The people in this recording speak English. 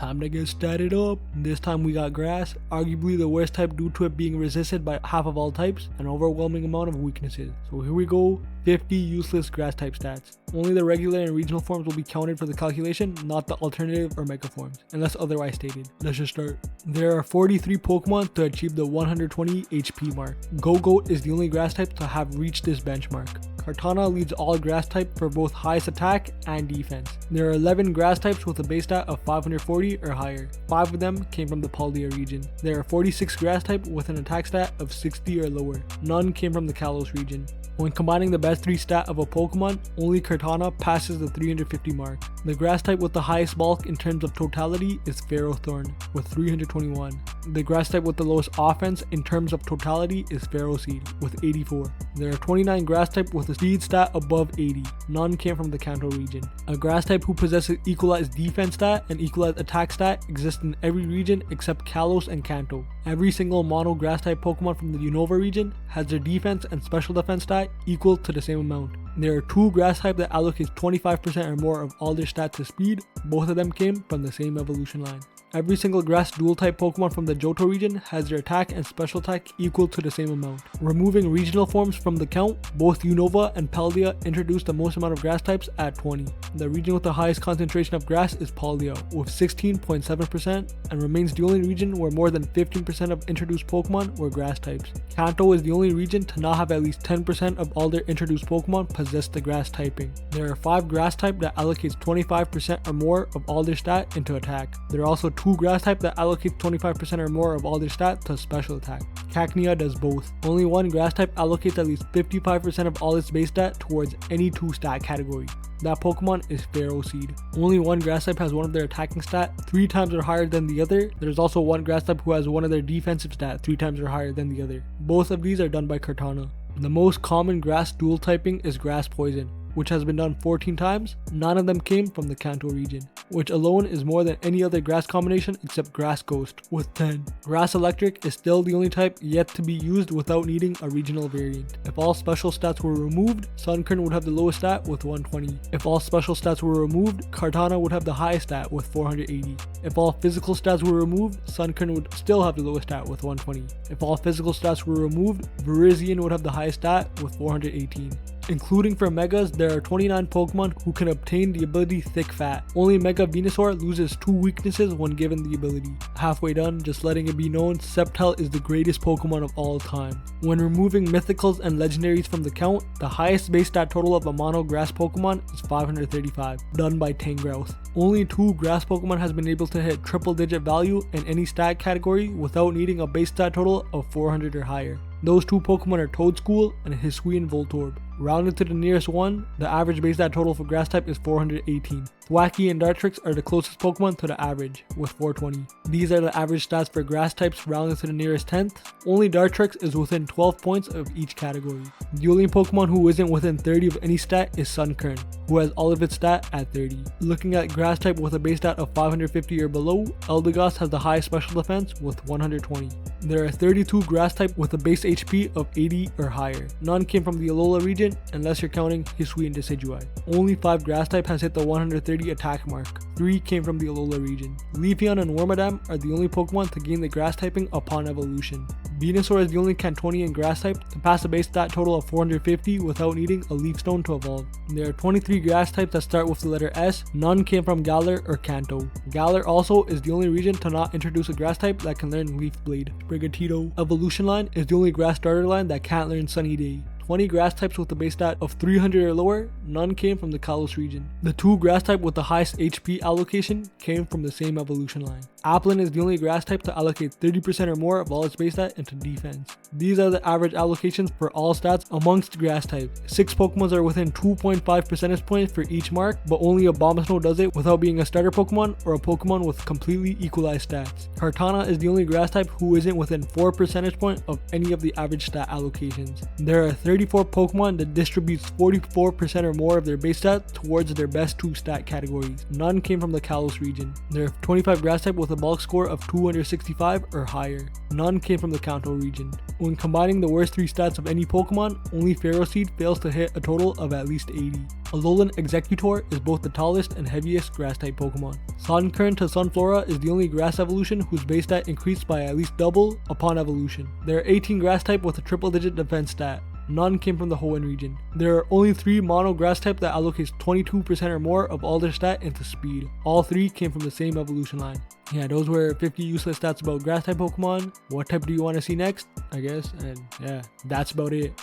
Time to get started up. This time we got grass, arguably the worst type due to it being resisted by half of all types, an overwhelming amount of weaknesses. So here we go, 50 useless grass type stats. Only the regular and regional forms will be counted for the calculation, not the alternative or mega forms, unless otherwise stated. Let's just start. There are 43 Pokemon to achieve the 120 HP mark. Go-Goat is the only grass type to have reached this benchmark. Kartana leads all grass type for both highest attack and defense. There are 11 grass types with a base stat of 540 or higher. 5 of them came from the Paldea region. There are 46 grass type with an attack stat of 60 or lower. None came from the Kalos region. When combining the best 3 stat of a Pokemon, only Kartana passes the 350 mark. The grass type with the highest bulk in terms of totality is Ferrothorn with 321. The grass type with the lowest offense in terms of totality is Ferroseed with 84. There are 29 grass type with a speed stat above 80. None came from the Kanto region. A grass type who possesses equalized defense stat and equalized attack stat exists in every region except Kalos and Kanto. Every single mono grass type Pokemon from the Unova region has their defense and special defense stat equal to the same amount. There are 2 grass type that allocates 25% or more of all their stats to speed. Both of them came from the same evolution line. Every single grass dual type Pokemon from the Johto region has their attack and special attack equal to the same amount. Removing regional forms from the count, both Unova and Paldea introduced the most amount of grass types at 20. The region with the highest concentration of grass is Paldea with 16.7% and remains the only region where more than 15% of introduced Pokemon were grass types. Kanto is the only region to not have at least 10% of all their introduced Pokemon possess the grass typing. There are 5 grass type that allocates 25% or more of all their stat into attack. There are also 2 grass type that allocates 25% or more of all their stat to special attack. Cacnea does both. Only 1 grass type allocates at least 55% of all its base stat towards any 2 stat category. That Pokemon is Ferroseed. Only 1 grass type has one of their attacking stat 3 times or higher than the other. There's also 1 grass type who has one of their defensive stat 3 times or higher than the other. Both of these are done by Kartana. The most common grass dual typing is Grass Poison, which has been done 14 times. 9 of them came from the Kanto region, which alone is more than any other grass combination except Grass Ghost with 10. Grass Electric is still the only type yet to be used without needing a regional variant. If all special stats were removed, Sunkern would have the lowest stat with 120. If all special stats were removed, Kartana would have the highest stat with 480. If all physical stats were removed, Sunkern would still have the lowest stat with 120. If all physical stats were removed, Virizion would have the highest stat with 418. Including for Megas, there are 29 Pokemon who can obtain the ability Thick Fat. Only Mega Venusaur loses 2 weaknesses when given the ability. Halfway done, just letting it be known, Sceptile is the greatest Pokemon of all time. When removing Mythicals and Legendaries from the count, the highest base stat total of a mono grass Pokemon is 535, done by Tangrowth. Only 2 grass Pokemon has been able to hit triple digit value in any stat category without needing a base stat total of 400 or higher. Those 2 Pokemon are Toedscool and Hisuian Voltorb. Rounded to the nearest one, the average base stat total for grass type is 418. Thwackey and Dartrix are the closest Pokemon to the average, with 420. These are the average stats for grass types rounded to the nearest 10th. Only Dartrix is within 12 points of each category. The only Pokemon who isn't within 30 of any stat is Sunkern, who has all of its stat at 30. Looking at grass type with a base stat of 550 or below, Eldegoss has the highest special defense with 120. There are 32 grass type with a base HP of 80 or higher. None came from the Alola region unless you're counting Hisui and Decidueye. Only 5 grass type has hit the 130 attack mark. 3 came from the Alola region. Leafeon and Wormadam are the only Pokemon to gain the grass typing upon evolution. Venusaur is the only Cantonian grass type to pass a base stat total of 450 without needing a Leaf Stone to evolve. There are 23 grass types that start with the letter S. None came from Galar or Kanto. Galar also is the only region to not introduce a grass type that can learn Leaf Blade. Sprigatito Evolution Line is the only grass starter line that can't learn Sunny Day. 20 grass types with a base stat of 300 or lower, none came from the Kalos region. The 2 grass type with the highest HP allocation came from the same evolution line. Applin is the only grass type to allocate 30% or more of all its base stat into defense. These are the average allocations for all stats amongst grass types. 6 Pokemons are within 2.5 percentage points for each mark, but only Abomasnow does it without being a starter Pokemon or a Pokemon with completely equalized stats. Kartana is the only grass type who isn't within 4 percentage points of any of the average stat allocations. There are 34 Pokemon that distributes 44% or more of their base stat towards their best 2 stat categories. None came from the Kalos region. There are 25 grass type with with a bulk score of 265 or higher. None came from the Kanto region. When combining the worst 3 stats of any Pokemon, only Ferroseed fails to hit a total of at least 80. Alolan Executor is both the tallest and heaviest grass-type Pokemon. Sunkern to Sunflora is the only grass evolution whose base stat increased by at least double upon evolution. There are 18 grass type with a triple-digit defense stat. None came from the Hoenn region. There are only 3 mono grass type that allocates 22% or more of all their stat into speed. All 3 came from the same evolution line. Yeah, those were 50 useless stats about grass type Pokemon. What type do you want to see next? I guess, and yeah, that's about it.